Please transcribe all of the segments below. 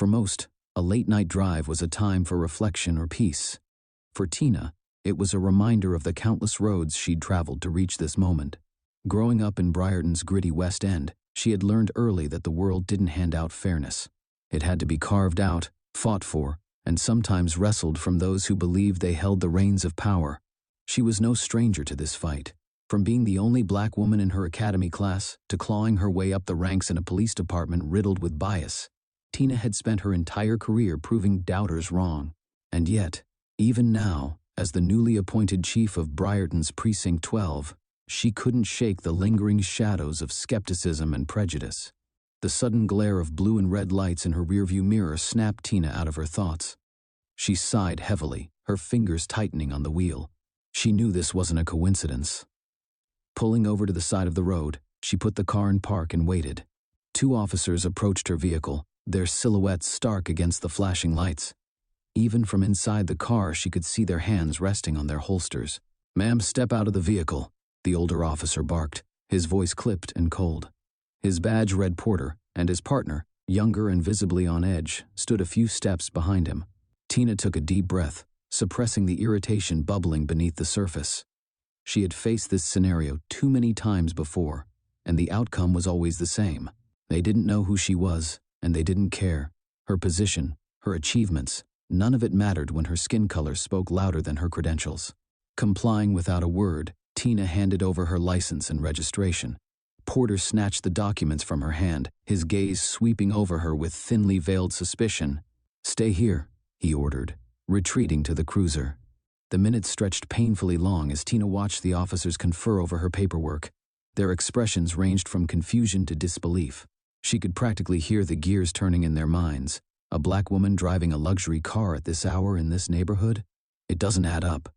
For most, a late-night drive was a time for reflection or peace. For Tina, it was a reminder of the countless roads she'd traveled to reach this moment. Growing up in Briarton's gritty West End, she had learned early that the world didn't hand out fairness. It had to be carved out, fought for, and sometimes wrestled from those who believed they held the reins of power. She was no stranger to this fight. From being the only black woman in her academy class to clawing her way up the ranks in a police department riddled with bias, Tina had spent her entire career proving doubters wrong. And yet, even now, as the newly appointed chief of Briarton's Precinct 12, she couldn't shake the lingering shadows of skepticism and prejudice. The sudden glare of blue and red lights in her rearview mirror snapped Tina out of her thoughts. She sighed heavily, her fingers tightening on the wheel. She knew this wasn't a coincidence. Pulling over to the side of the road, she put the car in park and waited. 2 officers approached her vehicle, their silhouettes stark against the flashing lights. Even from inside the car, she could see their hands resting on their holsters. "Ma'am, step out of the vehicle," the older officer barked, his voice clipped and cold. His badge read Porter, and his partner, younger and visibly on edge, stood a few steps behind him. Tina took a deep breath, suppressing the irritation bubbling beneath the surface. She had faced this scenario too many times before, and the outcome was always the same. They didn't know who she was, and they didn't care. Her position, her achievements, none of it mattered when her skin color spoke louder than her credentials. Complying without a word, Tina handed over her license and registration. Porter snatched the documents from her hand, his gaze sweeping over her with thinly veiled suspicion. "Stay here," he ordered, retreating to the cruiser. The minutes stretched painfully long as Tina watched the officers confer over her paperwork. Their expressions ranged from confusion to disbelief. She could practically hear the gears turning in their minds. A black woman driving a luxury car at this hour in this neighborhood? It doesn't add up.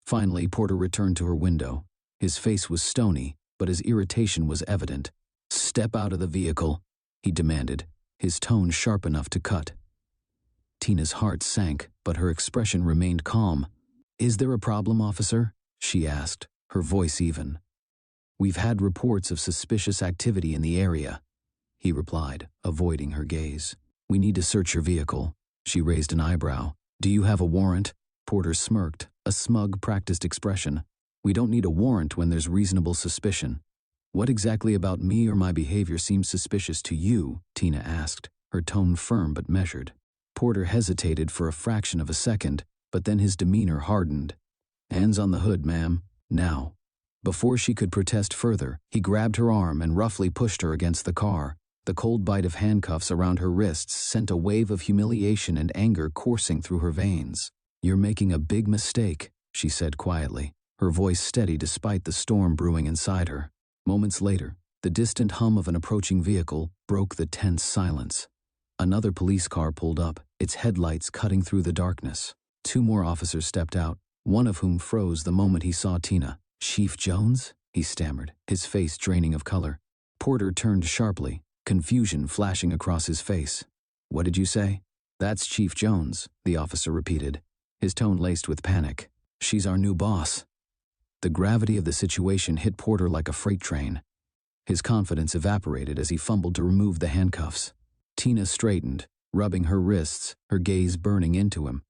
Finally, Porter returned to her window. His face was stony, but his irritation was evident. "Step out of the vehicle," he demanded, his tone sharp enough to cut. Tina's heart sank, but her expression remained calm. "Is there a problem, officer?" she asked, her voice even. "We've had reports of suspicious activity in the area," he replied, avoiding her gaze. "We need to search your vehicle." She raised an eyebrow. "Do you have a warrant?" Porter smirked, a smug, practiced expression. "We don't need a warrant when there's reasonable suspicion." "What exactly about me or my behavior seems suspicious to you?" Tina asked, her tone firm but measured. Porter hesitated for a fraction of a second, but then his demeanor hardened. "Hands on the hood, ma'am. Now." Before she could protest further, he grabbed her arm and roughly pushed her against the car. The cold bite of handcuffs around her wrists sent a wave of humiliation and anger coursing through her veins. "You're making a big mistake," she said quietly, her voice steady despite the storm brewing inside her. Moments later, the distant hum of an approaching vehicle broke the tense silence. Another police car pulled up, its headlights cutting through the darkness. 2 more officers stepped out, one of whom froze the moment he saw Tina. "Chief Jones?" he stammered, his face draining of color. Porter turned sharply, confusion flashing across his face. "What did you say?" "That's Chief Jones," the officer repeated, his tone laced with panic. "She's our new boss." The gravity of the situation hit Porter like a freight train. His confidence evaporated as he fumbled to remove the handcuffs. Tina straightened, rubbing her wrists, her gaze burning into him.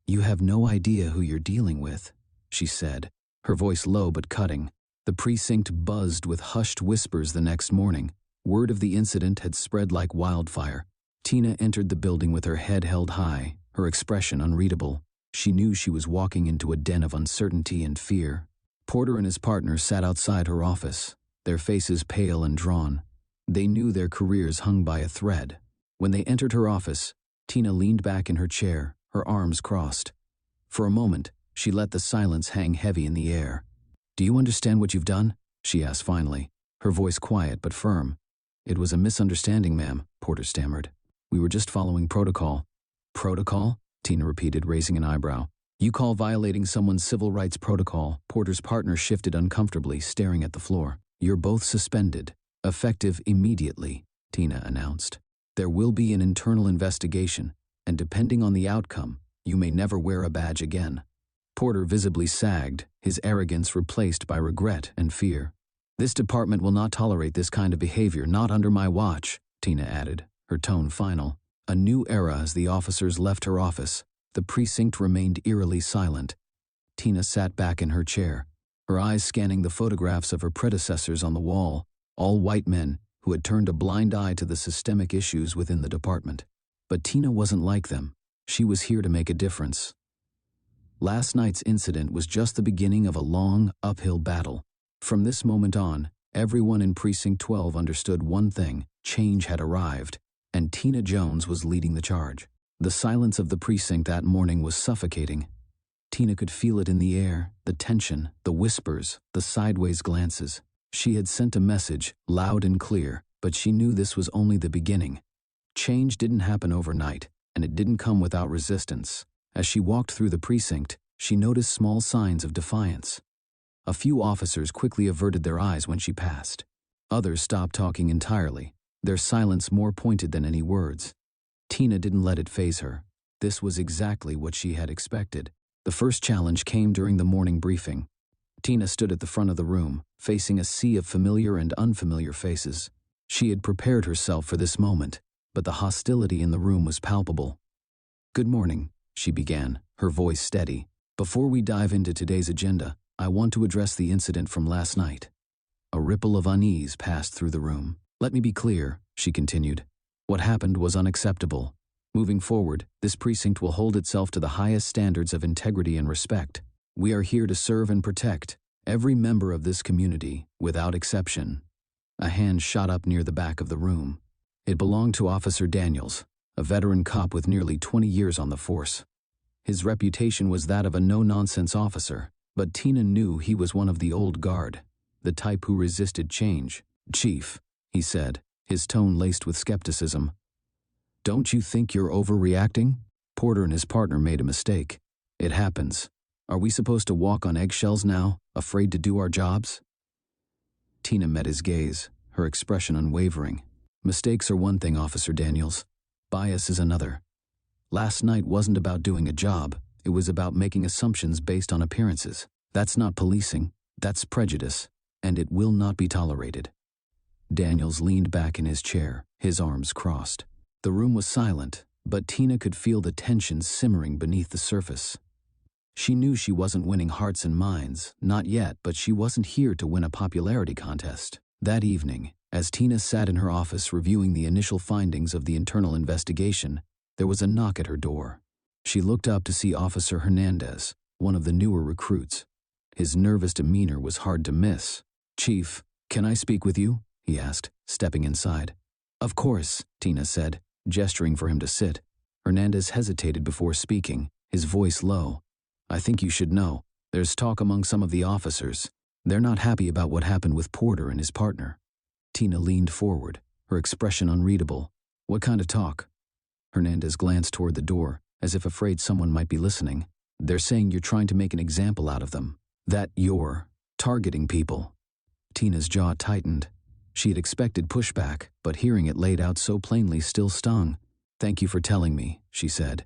"You have no idea who you're dealing with," she said, her voice low but cutting. The precinct buzzed with hushed whispers the next morning. Word of the incident had spread like wildfire. Tina entered the building with her head held high, her expression unreadable. She knew she was walking into a den of uncertainty and fear. Porter and his partner sat outside her office, their faces pale and drawn. They knew their careers hung by a thread. When they entered her office, Tina leaned back in her chair, her arms crossed. For a moment, she let the silence hang heavy in the air. "Do you understand what you've done?" she asked finally, her voice quiet but firm. "It was a misunderstanding, ma'am," Porter stammered. "We were just following protocol." "Protocol?" Tina repeated, raising an eyebrow. "You call violating someone's civil rights protocol?" Porter's partner shifted uncomfortably, staring at the floor. "You're both suspended, effective immediately," Tina announced. "There will be an internal investigation, and depending on the outcome, you may never wear a badge again." Porter visibly sagged, his arrogance replaced by regret and fear. "This department will not tolerate this kind of behavior, not under my watch," Tina added, her tone final. A new era as the officers left her office. The precinct remained eerily silent. Tina sat back in her chair, her eyes scanning the photographs of her predecessors on the wall, all white men who had turned a blind eye to the systemic issues within the department. But Tina wasn't like them. She was here to make a difference. Last night's incident was just the beginning of a long, uphill battle. From this moment on, everyone in Precinct 12 understood one thing: change had arrived, and Tina Jones was leading the charge. The silence of the precinct that morning was suffocating. Tina could feel it in the air, the tension, the whispers, the sideways glances. She had sent a message, loud and clear, but she knew this was only the beginning. Change didn't happen overnight, and it didn't come without resistance. As she walked through the precinct, she noticed small signs of defiance. A few officers quickly averted their eyes when she passed. Others stopped talking entirely, their silence more pointed than any words. Tina didn't let it faze her. This was exactly what she had expected. The first challenge came during the morning briefing. Tina stood at the front of the room, facing a sea of familiar and unfamiliar faces. She had prepared herself for this moment, but the hostility in the room was palpable. "Good morning," she began, her voice steady. "Before we dive into today's agenda, I want to address the incident from last night." A ripple of unease passed through the room. "Let me be clear," she continued. "What happened was unacceptable. Moving forward, this precinct will hold itself to the highest standards of integrity and respect. We are here to serve and protect every member of this community, without exception." A hand shot up near the back of the room. It belonged to Officer Daniels, a veteran cop with nearly 20 years on the force. His reputation was that of a no-nonsense officer, but Tina knew he was one of the old guard, the type who resisted change. "Chief," he said, his tone laced with skepticism, "don't you think you're overreacting? Porter and his partner made a mistake. It happens. Are we supposed to walk on eggshells now, afraid to do our jobs?" Tina met his gaze, her expression unwavering. "Mistakes are one thing, Officer Daniels. Bias is another. Last night wasn't about doing a job. It was about making assumptions based on appearances. That's not policing. That's prejudice, and it will not be tolerated." Daniels leaned back in his chair, his arms crossed. The room was silent, but Tina could feel the tension simmering beneath the surface. She knew she wasn't winning hearts and minds, not yet, but she wasn't here to win a popularity contest. That evening, as Tina sat in her office reviewing the initial findings of the internal investigation, there was a knock at her door. She looked up to see Officer Hernandez, one of the newer recruits. His nervous demeanor was hard to miss. "Chief, can I speak with you?" he asked, stepping inside. "Of course," Tina said, gesturing for him to sit. Hernandez hesitated before speaking, his voice low. "I think you should know. There's talk among some of the officers. They're not happy about what happened with Porter and his partner." Tina leaned forward, her expression unreadable. "What kind of talk?" Hernandez glanced toward the door, as if afraid someone might be listening. "They're saying you're trying to make an example out of them. That you're targeting people." Tina's jaw tightened. She had expected pushback, but hearing it laid out so plainly still stung. "Thank you for telling me," she said.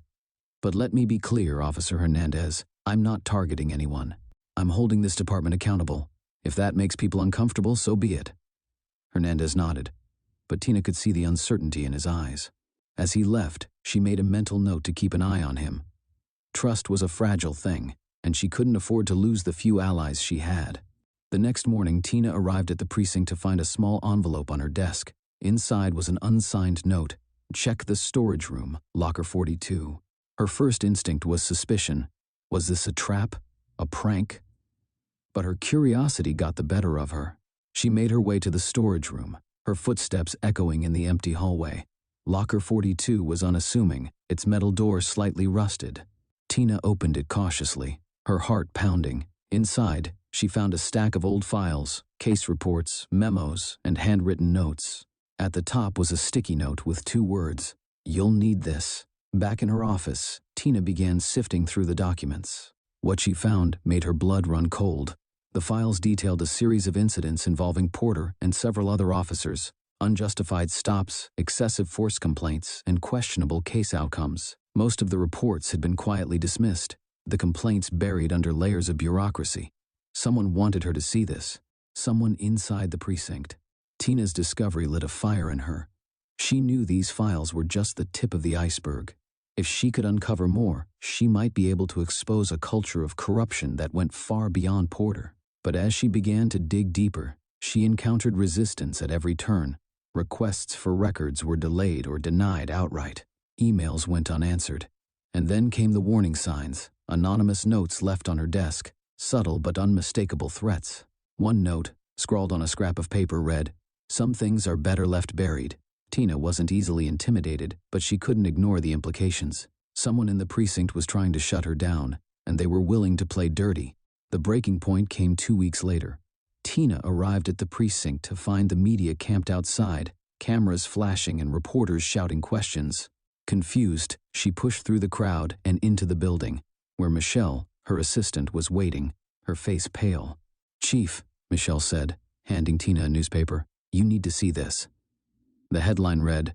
"But let me be clear, Officer Hernandez. I'm not targeting anyone. I'm holding this department accountable. If that makes people uncomfortable, so be it." Hernandez nodded, but Tina could see the uncertainty in his eyes. As he left, she made a mental note to keep an eye on him. Trust was a fragile thing, and she couldn't afford to lose the few allies she had. The next morning, Tina arrived at the precinct to find a small envelope on her desk. Inside was an unsigned note. "Check the storage room, locker 42. Her first instinct was suspicion. Was this a trap? A prank? But her curiosity got the better of her. She made her way to the storage room, her footsteps echoing in the empty hallway. Locker 42 was unassuming, its metal door slightly rusted. Tina opened it cautiously, her heart pounding. Inside, she found a stack of old files, case reports, memos, and handwritten notes. At the top was a sticky note with 2 words, "You'll need this." Back in her office, Tina began sifting through the documents. What she found made her blood run cold. The files detailed a series of incidents involving Porter and several other officers, unjustified stops, excessive force complaints, and questionable case outcomes. Most of the reports had been quietly dismissed, the complaints buried under layers of bureaucracy. Someone wanted her to see this, someone inside the precinct. Tina's discovery lit a fire in her. She knew these files were just the tip of the iceberg. If she could uncover more, she might be able to expose a culture of corruption that went far beyond Porter. But as she began to dig deeper, she encountered resistance at every turn. Requests for records were delayed or denied outright. Emails went unanswered. And then came the warning signs, anonymous notes left on her desk, subtle but unmistakable threats. One note, scrawled on a scrap of paper, read, "Some things are better left buried." Tina wasn't easily intimidated, but she couldn't ignore the implications. Someone in the precinct was trying to shut her down, and they were willing to play dirty. The breaking point came 2 weeks later. Tina arrived at the precinct to find the media camped outside, cameras flashing and reporters shouting questions. Confused, she pushed through the crowd and into the building, where Michelle, her assistant, was waiting, her face pale. "Chief," Michelle said, handing Tina a newspaper, "you need to see this." The headline read,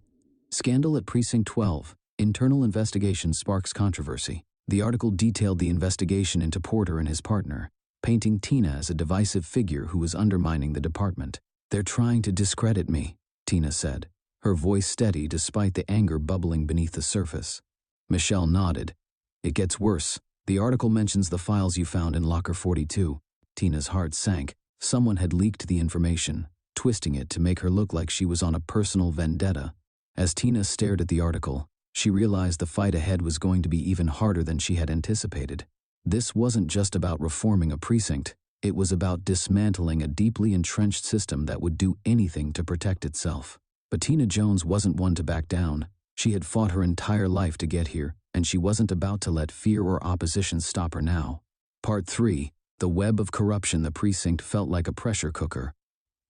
"Scandal at Precinct 12. Internal investigation sparks controversy." The article detailed the investigation into Porter and his partner, painting Tina as a divisive figure who was undermining the department. "They're trying to discredit me," Tina said, her voice steady despite the anger bubbling beneath the surface. Michelle nodded. "It gets worse. The article mentions the files you found in Locker 42. Tina's heart sank. Someone had leaked the information, twisting it to make her look like she was on a personal vendetta. As Tina stared at the article, she realized the fight ahead was going to be even harder than she had anticipated. This wasn't just about reforming a precinct. It was about dismantling a deeply entrenched system that would do anything to protect itself. But Tina Jones wasn't one to back down. She had fought her entire life to get here, and she wasn't about to let fear or opposition stop her now. Part 3. The web of corruption. The precinct felt like a pressure cooker.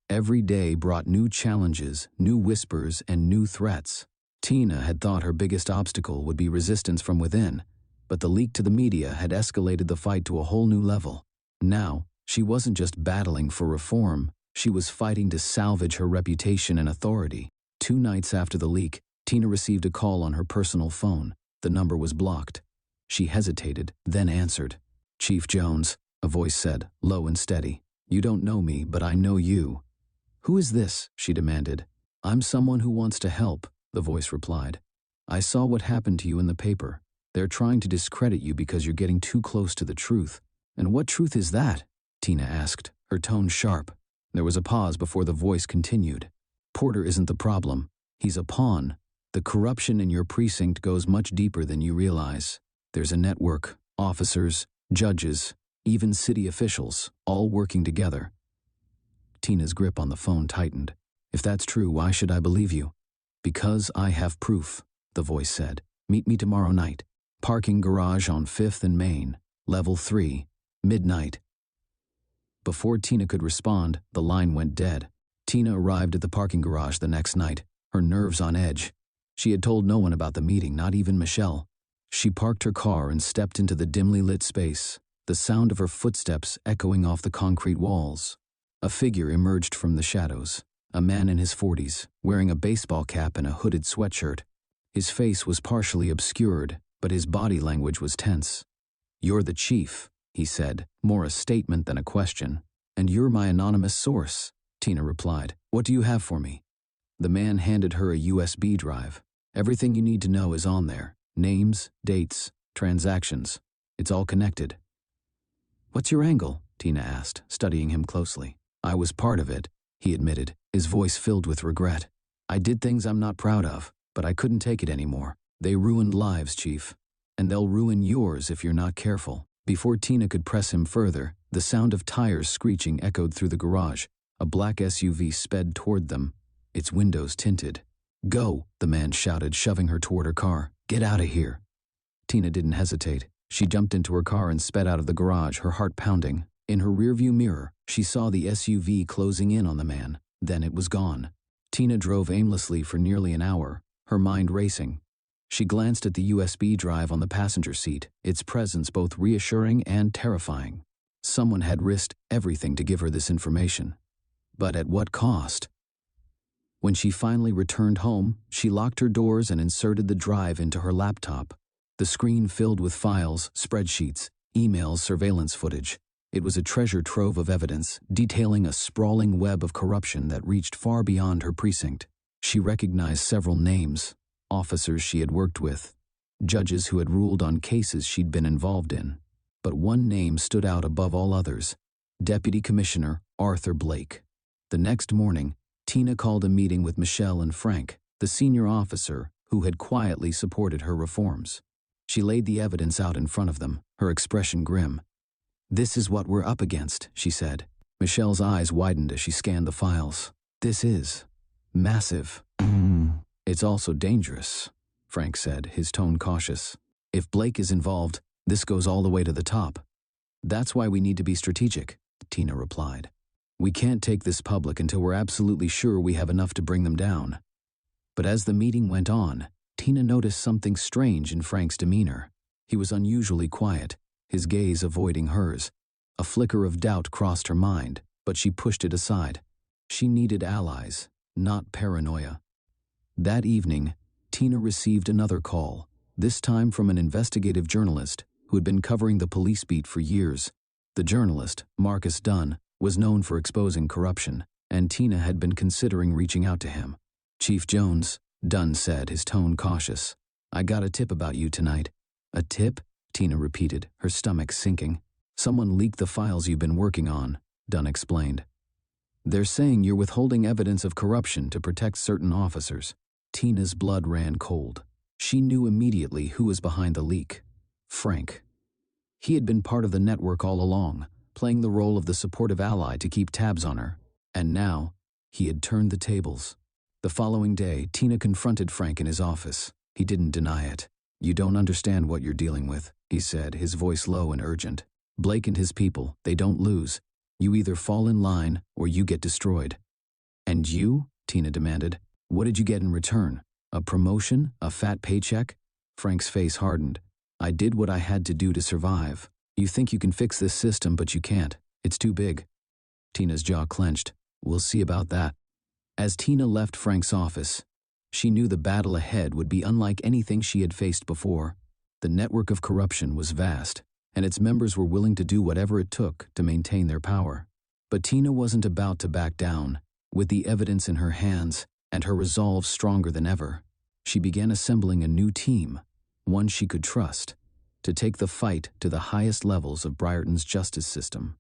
Every day brought new challenges, new whispers, and new threats. Tina had thought her biggest obstacle would be resistance from within, but the leak to the media had escalated the fight to a whole new level. Now, she wasn't just battling for reform, she was fighting to salvage her reputation and authority. 2 nights after the leak, Tina received a call on her personal phone. The number was blocked. She hesitated, then answered. "Chief Jones," a voice said, low and steady. "You don't know me, but I know you." "Who is this?" she demanded. "I'm someone who wants to help," the voice replied. "I saw what happened to you in the paper. They're trying to discredit you because you're getting too close to the truth." "And what truth is that?" Tina asked, her tone sharp. There was a pause before the voice continued. "Porter isn't the problem. He's a pawn. The corruption in your precinct goes much deeper than you realize. There's a network, officers, judges, even city officials, all working together." Tina's grip on the phone tightened. "If that's true, why should I believe you?" "Because I have proof," the voice said. "Meet me tomorrow night. Parking garage on 5th and Main, level 3, midnight." Before Tina could respond, the line went dead. Tina arrived at the parking garage the next night, her nerves on edge. She had told no one about the meeting, not even Michelle. She parked her car and stepped into the dimly lit space, the sound of her footsteps echoing off the concrete walls. A figure emerged from the shadows, a man in his 40s, wearing a baseball cap and a hooded sweatshirt. His face was partially obscured, but his body language was tense. "You're the chief," he said, more a statement than a question. "And you're my anonymous source," Tina replied. "What do you have for me?" The man handed her a USB drive. "Everything you need to know is on there. Names, dates, transactions. It's all connected." "What's your angle?" Tina asked, studying him closely. "I was part of it," he admitted, his voice filled with regret. "I did things I'm not proud of, but I couldn't take it anymore. They ruined lives, Chief. And they'll ruin yours if you're not careful." Before Tina could press him further, the sound of tires screeching echoed through the garage. A black SUV sped toward them, its windows tinted. "Go," the man shouted, shoving her toward her car. "Get out of here." Tina didn't hesitate. She jumped into her car and sped out of the garage, her heart pounding. In her rearview mirror, she saw the SUV closing in on the man. Then it was gone. Tina drove aimlessly for nearly an hour, her mind racing. She glanced at the USB drive on the passenger seat, its presence both reassuring and terrifying. Someone had risked everything to give her this information. But at what cost? When she finally returned home, she locked her doors and inserted the drive into her laptop. The screen filled with files, spreadsheets, emails, surveillance footage. It was a treasure trove of evidence, detailing a sprawling web of corruption that reached far beyond her precinct. She recognized several names, officers she had worked with, judges who had ruled on cases she'd been involved in. But one name stood out above all others: Deputy Commissioner Arthur Blake. The next morning, Tina called a meeting with Michelle and Frank, the senior officer who had quietly supported her reforms. She laid the evidence out in front of them, her expression grim. "This is what we're up against," she said. Michelle's eyes widened as she scanned the files. "This is massive. It's also dangerous," Frank said, his tone cautious. "If Blake is involved, this goes all the way to the top." "That's why we need to be strategic," Tina replied. "We can't take this public until we're absolutely sure we have enough to bring them down." But as the meeting went on, Tina noticed something strange in Frank's demeanor. He was unusually quiet, his gaze avoiding hers. A flicker of doubt crossed her mind, but she pushed it aside. She needed allies, not paranoia. That evening, Tina received another call, this time from an investigative journalist who had been covering the police beat for years. The journalist, Marcus Dunn, was known for exposing corruption, and Tina had been considering reaching out to him. "Chief Jones," Dunn said, his tone cautious, "I got a tip about you tonight." "A tip?" Tina repeated, her stomach sinking. "Someone leaked the files you've been working on," Dunn explained. "They're saying you're withholding evidence of corruption to protect certain officers." Tina's blood ran cold. She knew immediately who was behind the leak: Frank. He had been part of the network all along, playing the role of the supportive ally to keep tabs on her. And now, he had turned the tables. The following day, Tina confronted Frank in his office. He didn't deny it. "You don't understand what you're dealing with," he said, his voice low and urgent. "Blake and his people, they don't lose. You either fall in line or you get destroyed." "And you?" Tina demanded. "What did you get in return? A promotion? A fat paycheck?" Frank's face hardened. "I did what I had to do to survive. You think you can fix this system, but you can't. It's too big." Tina's jaw clenched. "We'll see about that." As Tina left Frank's office, she knew the battle ahead would be unlike anything she had faced before. The network of corruption was vast, and its members were willing to do whatever it took to maintain their power. But Tina wasn't about to back down. With the evidence in her hands and her resolve stronger than ever, she began assembling a new team, one she could trust, to take the fight to the highest levels of Briarton's justice system.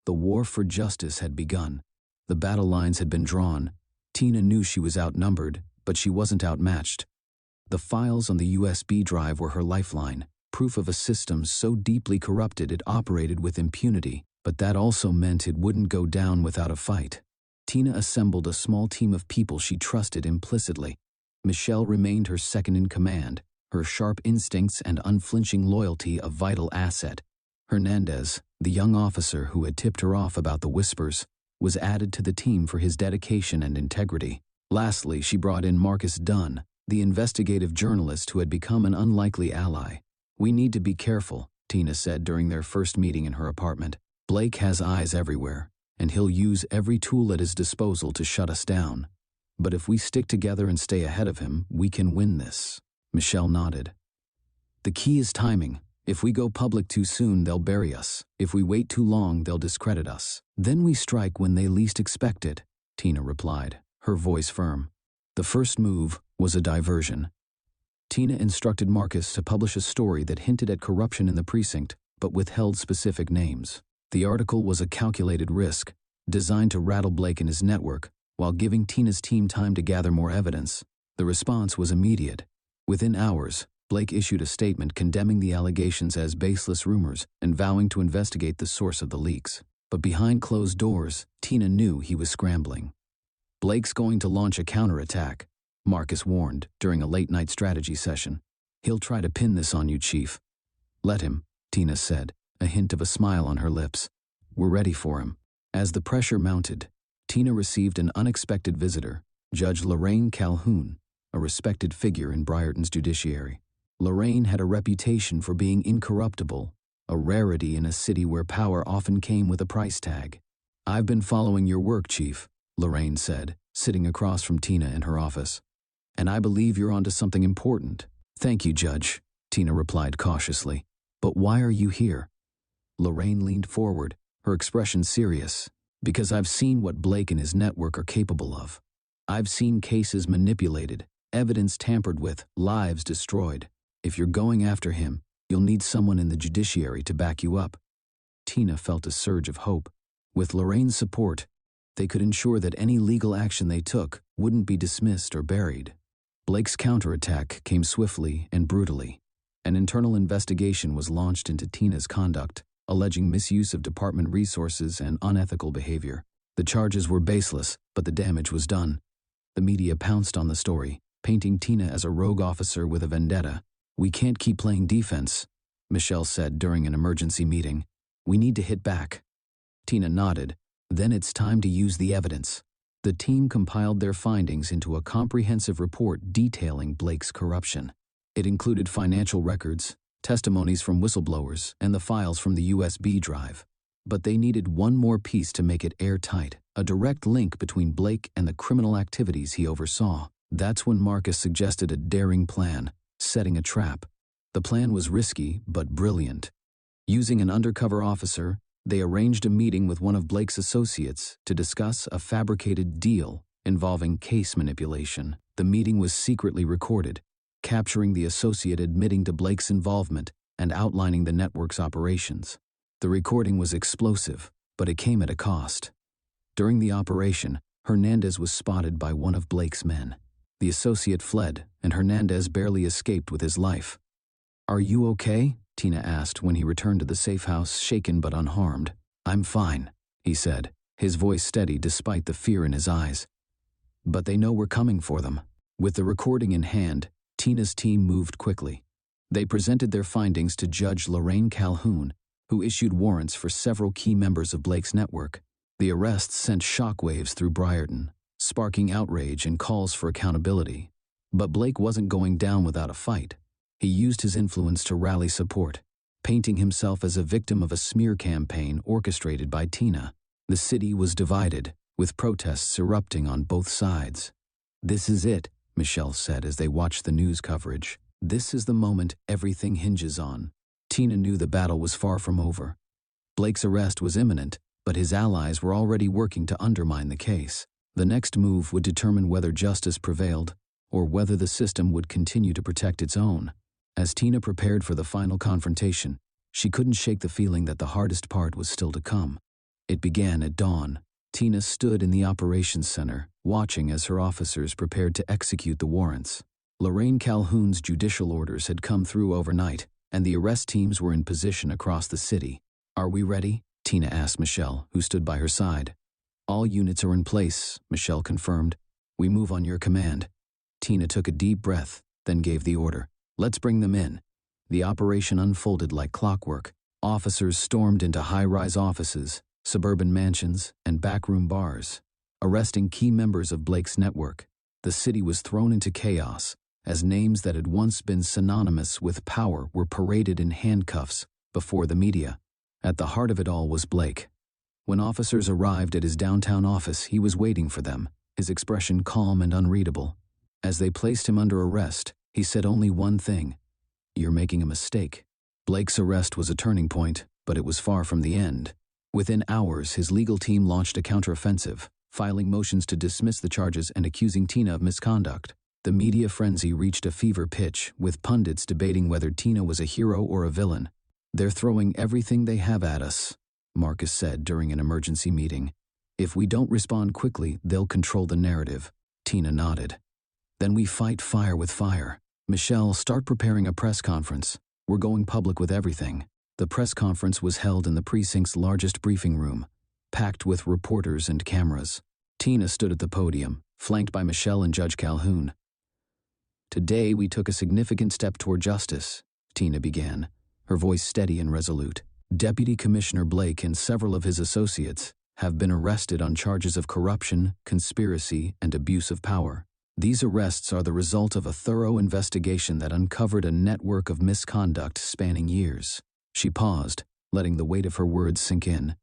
The war for justice had begun. The battle lines had been drawn. Tina knew she was outnumbered, but she wasn't outmatched. The files on the USB drive were her lifeline, proof of a system so deeply corrupted it operated with impunity, but that also meant it wouldn't go down without a fight. Tina assembled a small team of people she trusted implicitly. Michelle remained her second in command, her sharp instincts and unflinching loyalty a vital asset. Hernandez, the young officer who had tipped her off about the whispers, was added to the team for his dedication and integrity. Lastly, she brought in Marcus Dunn, the investigative journalist who had become an unlikely ally. "We need to be careful," Tina said during their first meeting in her apartment. "Blake has eyes everywhere, and he'll use every tool at his disposal to shut us down. But if we stick together and stay ahead of him, we can win this." Michelle nodded. "The key is timing. If we go public too soon, they'll bury us. If we wait too long, they'll discredit us. Then we strike when they least expect it," Tina replied, her voice firm. The first move was a diversion. Tina instructed Marcus to publish a story that hinted at corruption in the precinct, but withheld specific names. The article was a calculated risk, designed to rattle Blake and his network, while giving Tina's team time to gather more evidence. The response was immediate. Within hours, Blake issued a statement condemning the allegations as baseless rumors and vowing to investigate the source of the leaks. But behind closed doors, Tina knew he was scrambling. "Blake's going to launch a counterattack," Marcus warned during a late-night strategy session. "He'll try to pin this on you, Chief." "Let him," Tina said, a hint of a smile on her lips. "We're ready for him." As the pressure mounted, Tina received an unexpected visitor, Judge Lorraine Calhoun, a respected figure in Briarton's judiciary. Lorraine had a reputation for being incorruptible, a rarity in a city where power often came with a price tag. "I've been following your work, Chief," Lorraine said, sitting across from Tina in her office. "And I believe you're onto something important." "Thank you, Judge," Tina replied cautiously. "But why are you here?" Lorraine leaned forward, her expression serious. "Because I've seen what Blake and his network are capable of. I've seen cases manipulated, evidence tampered with, lives destroyed. If you're going after him, you'll need someone in the judiciary to back you up." Tina felt a surge of hope. With Lorraine's support, they could ensure that any legal action they took wouldn't be dismissed or buried. Blake's counterattack came swiftly and brutally. An internal investigation was launched into Tina's conduct, alleging misuse of department resources and unethical behavior. The charges were baseless, but the damage was done. The media pounced on the story, painting Tina as a rogue officer with a vendetta. "We can't keep playing defense," Michelle said during an emergency meeting. "We need to hit back." Tina nodded. "Then it's time to use the evidence." The team compiled their findings into a comprehensive report detailing Blake's corruption. It included financial records, testimonies from whistleblowers, and the files from the USB drive. But they needed one more piece to make it airtight, a direct link between Blake and the criminal activities he oversaw. That's when Marcus suggested a daring plan, setting a trap. The plan was risky, but brilliant. Using an undercover officer, they arranged a meeting with one of Blake's associates to discuss a fabricated deal involving case manipulation. The meeting was secretly recorded, capturing the associate admitting to Blake's involvement and outlining the network's operations. The recording was explosive, but it came at a cost. During the operation, Hernandez was spotted by one of Blake's men. The associate fled, and Hernandez barely escaped with his life. "Are you okay?" Tina asked when he returned to the safe house, shaken but unharmed. "I'm fine," he said, his voice steady despite the fear in his eyes. "But they know we're coming for them." With the recording in hand, Tina's team moved quickly. They presented their findings to Judge Lorraine Calhoun, who issued warrants for several key members of Blake's network. The arrests sent shockwaves through Briarton, sparking outrage and calls for accountability. But Blake wasn't going down without a fight. He used his influence to rally support, painting himself as a victim of a smear campaign orchestrated by Tina. The city was divided, with protests erupting on both sides. "This is it," Michelle said as they watched the news coverage. "This is the moment everything hinges on." Tina knew the battle was far from over. Blake's arrest was imminent, but his allies were already working to undermine the case. The next move would determine whether justice prevailed, or whether the system would continue to protect its own. As Tina prepared for the final confrontation, she couldn't shake the feeling that the hardest part was still to come. It began at dawn. Tina stood in the operations center, watching as her officers prepared to execute the warrants. Lorraine Calhoun's judicial orders had come through overnight, and the arrest teams were in position across the city. "Are we ready?" Tina asked Michelle, who stood by her side. "All units are in place," Michelle confirmed. "We move on your command." Tina took a deep breath, then gave the order. "Let's bring them in." The operation unfolded like clockwork. Officers stormed into high-rise offices, suburban mansions, and backroom bars, arresting key members of Blake's network. The city was thrown into chaos, as names that had once been synonymous with power were paraded in handcuffs before the media. At the heart of it all was Blake. When officers arrived at his downtown office, he was waiting for them, his expression calm and unreadable. As they placed him under arrest, he said only one thing: "You're making a mistake." Blake's arrest was a turning point, but it was far from the end. Within hours, his legal team launched a counteroffensive, filing motions to dismiss the charges and accusing Tina of misconduct. The media frenzy reached a fever pitch, with pundits debating whether Tina was a hero or a villain. "They're throwing everything they have at us," Marcus said during an emergency meeting. "If we don't respond quickly, they'll control the narrative." Tina nodded. "Then we fight fire with fire." "Michelle, start preparing a press conference. We're going public with everything." The press conference was held in the precinct's largest briefing room, packed with reporters and cameras. Tina stood at the podium, flanked by Michelle and Judge Calhoun. "Today we took a significant step toward justice," Tina began, her voice steady and resolute. "Deputy Commissioner Blake and several of his associates have been arrested on charges of corruption, conspiracy, and abuse of power. These arrests are the result of a thorough investigation that uncovered a network of misconduct spanning years." She paused, letting the weight of her words sink in.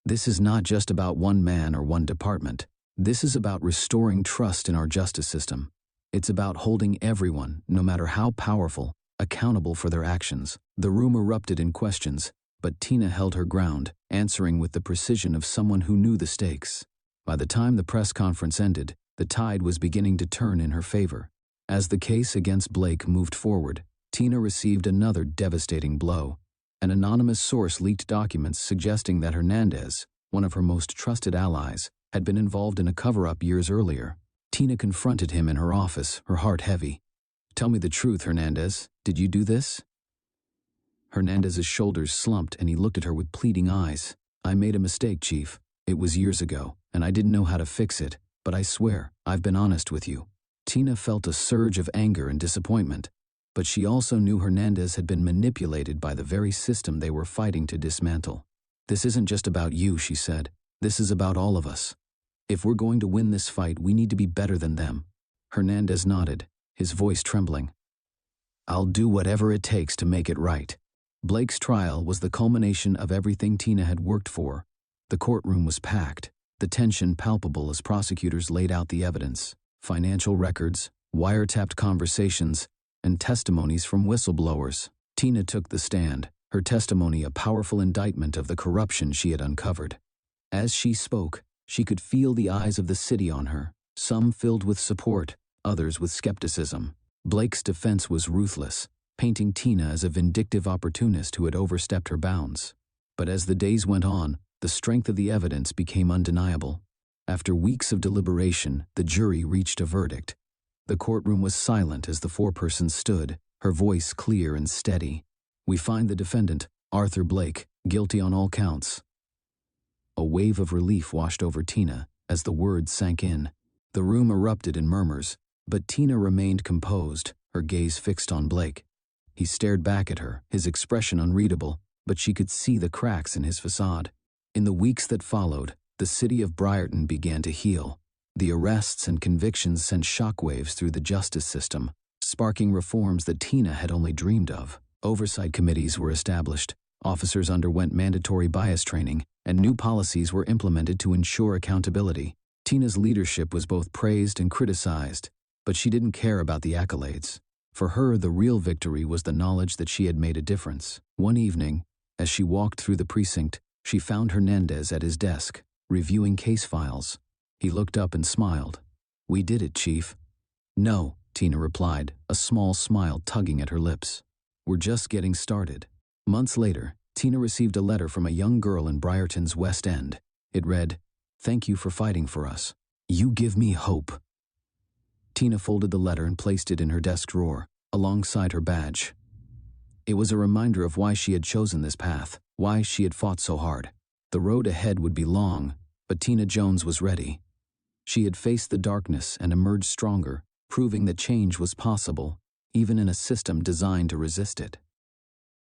"This is not just about one man or one department. This is about restoring trust in our justice system. It's about holding everyone, no matter how powerful, accountable for their actions." The room erupted in questions, but Tina held her ground, answering with the precision of someone who knew the stakes. By the time the press conference ended, The tide was beginning to turn in her favor. As the case against Blake moved forward, Tina received another devastating blow. An anonymous source leaked documents suggesting that Hernandez, one of her most trusted allies, had been involved in a cover-up years earlier. Tina confronted him in her office, her heart heavy. "Tell me the truth, Hernandez. Did you do this?" Hernandez's shoulders slumped and he looked at her with pleading eyes. "I made a mistake, Chief. It was years ago, and I didn't know how to fix it, but I swear, I've been honest with you." Tina felt a surge of anger and disappointment, but she also knew Hernandez had been manipulated by the very system they were fighting to dismantle. "This isn't just about you," she said. "This is about all of us. If we're going to win this fight, we need to be better than them." Hernandez nodded, his voice trembling. "I'll do whatever it takes to make it right." Blake's trial was the culmination of everything Tina had worked for. The courtroom was packed, the tension palpable as prosecutors laid out the evidence. Financial records, wiretapped conversations, and testimonies from whistleblowers. Tina took the stand, her testimony a powerful indictment of the corruption she had uncovered. As she spoke, she could feel the eyes of the city on her, some filled with support, others with skepticism. Blake's defense was ruthless, painting Tina as a vindictive opportunist who had overstepped her bounds. But as the days went on, the strength of the evidence became undeniable. After weeks of deliberation, the jury reached a verdict. The courtroom was silent as the foreperson stood, her voice clear and steady. "We find the defendant, Arthur Blake, guilty on all counts." A wave of relief washed over Tina as the words sank in. The room erupted in murmurs, but Tina remained composed, her gaze fixed on Blake. He stared back at her, his expression unreadable, but she could see the cracks in his facade. In the weeks that followed, the city of Briarton began to heal. The arrests and convictions sent shockwaves through the justice system, sparking reforms that Tina had only dreamed of. Oversight committees were established, officers underwent mandatory bias training, and new policies were implemented to ensure accountability. Tina's leadership was both praised and criticized, but she didn't care about the accolades. For her, the real victory was the knowledge that she had made a difference. One evening, as she walked through the precinct, she found Hernandez at his desk, reviewing case files. He looked up and smiled. "We did it, Chief." "No," Tina replied, a small smile tugging at her lips. "We're just getting started." Months later, Tina received a letter from a young girl in Briarton's West End. It read, "Thank you for fighting for us. You give me hope." Tina folded the letter and placed it in her desk drawer, alongside her badge. It was a reminder of why she had chosen this path, why she had fought so hard. The road ahead would be long, but Tina Jones was ready. She had faced the darkness and emerged stronger, proving that change was possible, even in a system designed to resist it.